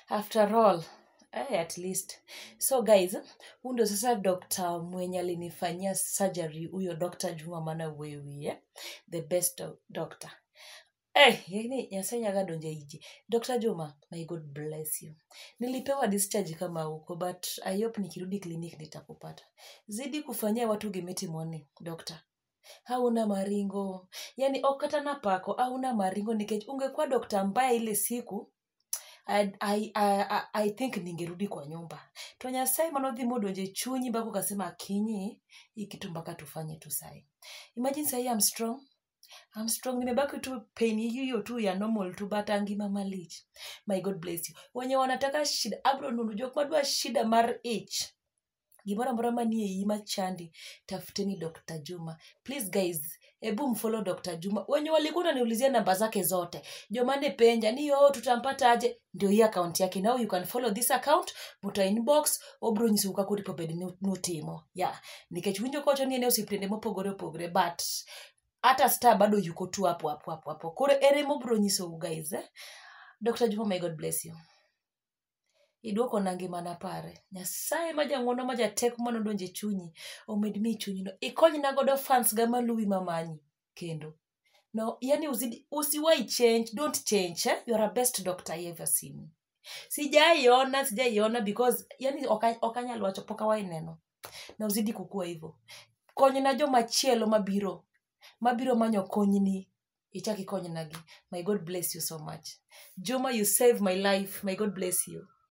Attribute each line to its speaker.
Speaker 1: After all, at least. So guys, huyu ndio sasa Dr. mwenye alinifanyia surgery, huyo Dr. Juma Mana Wewe, the best doctor. Yani nyasenyaga donja iji. Dr. Juma, may God bless you. Nilipewa discharge kama huko, but I hope nikirudi clinic nitakupata. Zidi kufanyia watu gemeti mwani, doctor. Hauna maringo. Yani okata na pako, hauna maringo nikech. Ungekuwa dokta mbaya ile siku, I think ningerudi kwa nyumba. Tonya sai manodhi modonje chunyi bako kasema akinyi ikitu mpaka tufanye tu sai. Imagine sai I'm strong. Nimebaki tu pain hiyo tu ya normal tu bata ngima malich. My God bless you. Wenye wanataka shida abro nunujua kwa shida mar H. Gimora mbora ni yima chandi. Tafuteni Dr. Juma. Please guys, ebu mfollow Dr. Juma. Wenye walikuwa niulizia namba zake zote. Jomane penja ni tutampata aje. Ndio hii account yake. Now you can follow this account. Muta inbox. Obro nyisuka kuripo pedi nutimo. Yeah. Nikechunjo kocho ni eneo siprende mopogore. But ata star bado yuko tu hapo. Kore ere mobro nyiso guys. Dr. Juma, may God bless you. Iduoko nangi mana pare. Nyasaye maja ngono maja tek mono donje chunyi. Omed mi chunyi no. Ikonyi na godo fans gama luwi mamanyi. Kendo. No, yani usiwai change. Don't change. You are a best doctor I ever seen. Sijaiona because yani okanya luwacho poka waineno. Na uzidi kukua hivyo. Konyi na jo machielo mabiro manyo konyi ni. Ichaki konyi nagi. My God bless you so much. Juma, you saved my life. My God bless you.